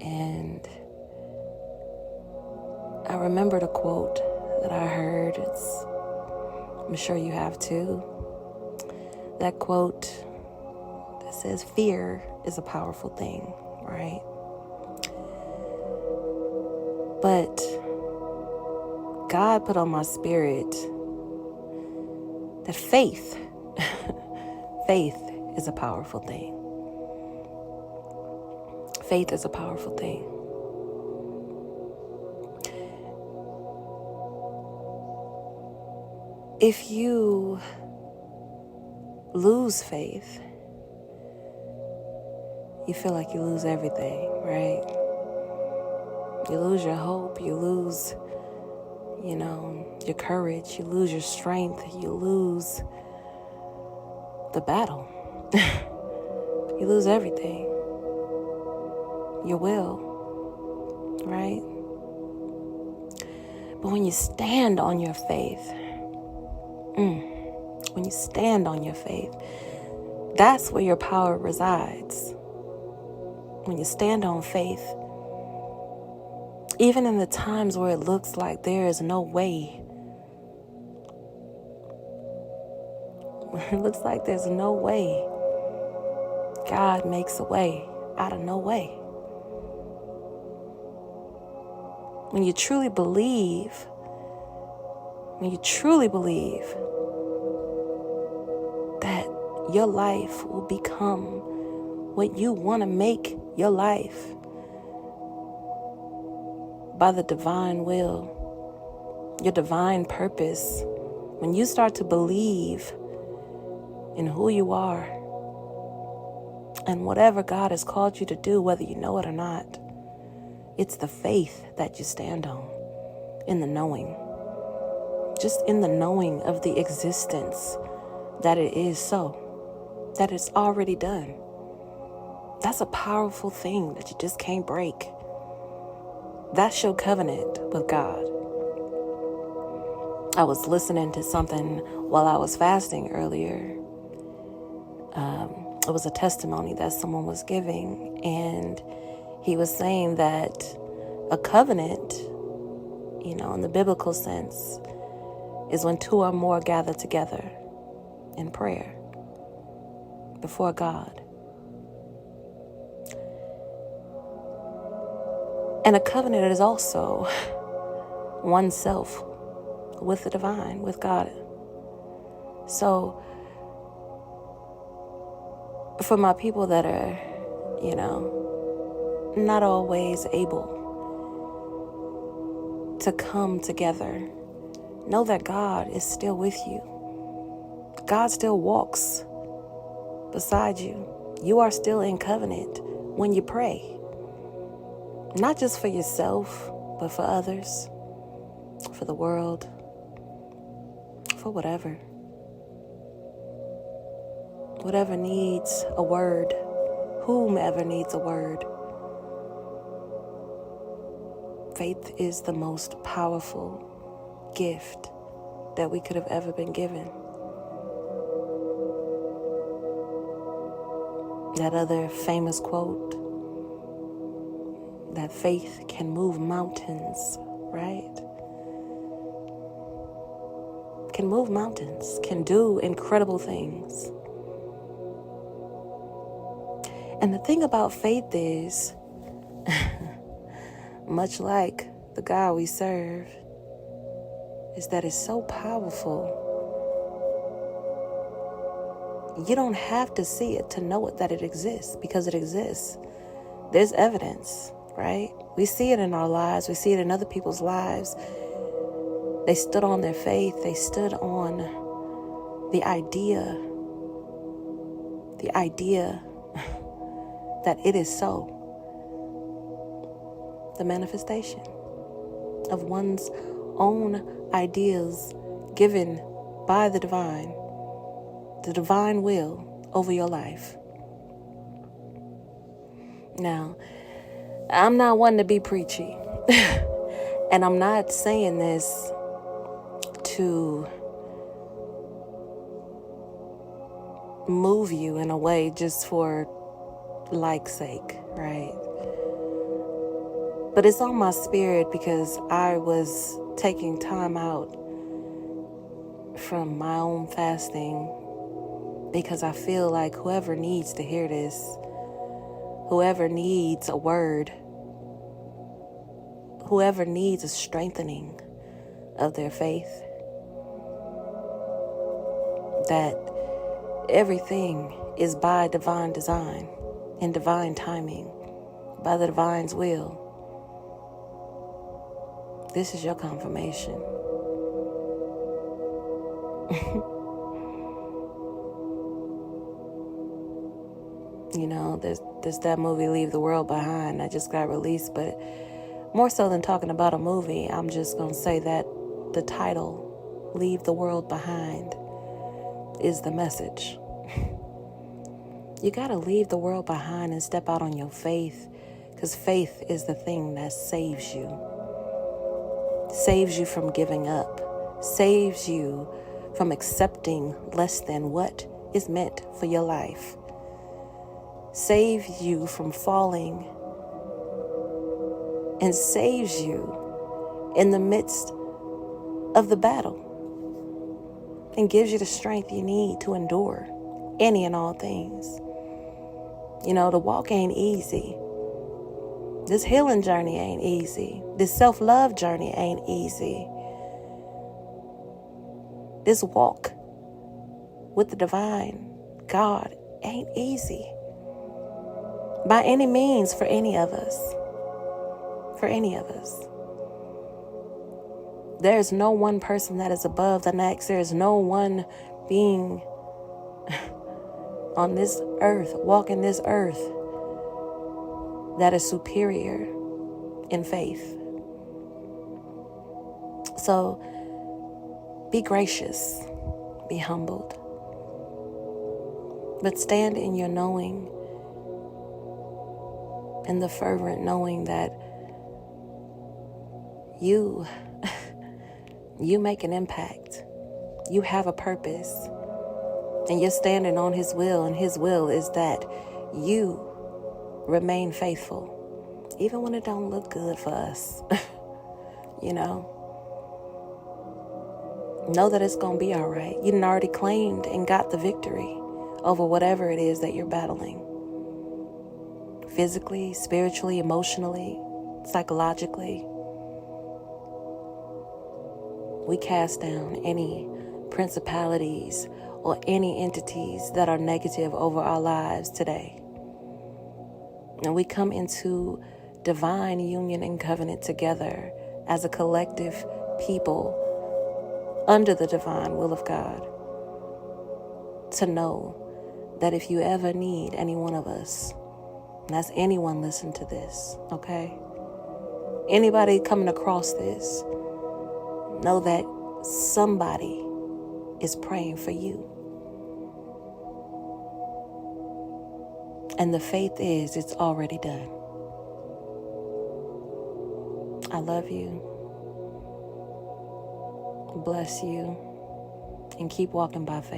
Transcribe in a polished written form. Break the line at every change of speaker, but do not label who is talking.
And I remembered a quote that I heard. I'm sure you have too. That quote that says, fear is a powerful thing, right? But God put on my spirit that faith is a powerful thing. Faith is a powerful thing. If you lose faith, you feel like you lose everything, right? You lose your hope, you lose, your courage, you lose your strength, you lose the battle. You lose everything. Your will, right? But when you stand on your faith, that's where your power resides. When you stand on faith, even in the times where it looks like there is no way, it looks like there's no way, God makes a way out of no way. When you truly believe that your life will become what you want to make your life by the divine will, your divine purpose, when you start to believe in who you are and whatever God has called you to do, whether you know it or not, it's the faith that you stand on, in the knowing. Just in the knowing of the existence that it is so, that it's already done. That's a powerful thing that you just can't break. That's your covenant with God. I was listening to something while I was fasting earlier. It was a testimony that someone was giving, and he was saying that a covenant, in the biblical sense, is when two or more gather together in prayer before God. And a covenant is also oneself with the divine, with God. So for my people that are, not always able to come together, know that God is still with you. God still walks beside you. You are still in covenant when you pray. Not just for yourself, but for others, for the world, for whatever. Whatever needs a word, whomever needs a word. Faith is the most powerful gift that we could have ever been given. That other famous quote, that faith can move mountains, right? Can move mountains, can do incredible things. And the thing about faith is, much like the God we serve, is that it's so powerful. You don't have to see it to know it that it exists, because it exists. There's evidence, right? We see it in our lives. We see it in other people's lives. They stood on their faith. They stood on the idea that it is so. The manifestation of one's own ideas given by the divine will over your life. Now, I'm not one to be preachy, and I'm not saying this to move you in a way just for like's sake, right? But it's on my spirit because I was taking time out from my own fasting because I feel like whoever needs to hear this, whoever needs a word, whoever needs a strengthening of their faith, that everything is by divine design and divine timing, by the divine's will. This is your confirmation. You know, there's that movie Leave the World Behind that just got released, but more so than talking about a movie, I'm just going to say that the title, Leave the World Behind, is the message. You got to leave the world behind and step out on your faith, because faith is the thing that saves you. Saves you from giving up. Saves you from accepting less than what is meant for your life. Saves you from falling, and saves you in the midst of the battle, and gives you the strength you need to endure any and all things. You know, the walk ain't easy. This healing journey ain't easy. This self-love journey ain't easy. This walk with the divine God ain't easy by any means for any of us. For any of us. There is no one person that is above the next. There is no one being on this earth, walking this earth, that is superior in faith. So be gracious, be humbled, but stand in your knowing, in the fervent knowing that you make an impact. You have a purpose, and you're standing on His will, and His will is that you remain faithful, even when it don't look good for us. You know that it's going to be all right. You done already claimed and got the victory over whatever it is that you're battling. Physically, spiritually, emotionally, psychologically. We cast down any principalities or any entities that are negative over our lives today. And we come into divine union and covenant together as a collective people under the divine will of God, to know that if you ever need any one of us, and that's anyone listen to this, okay? Anybody coming across this, know that somebody is praying for you. And the faith is, it's already done. I love you. Bless you. And keep walking by faith.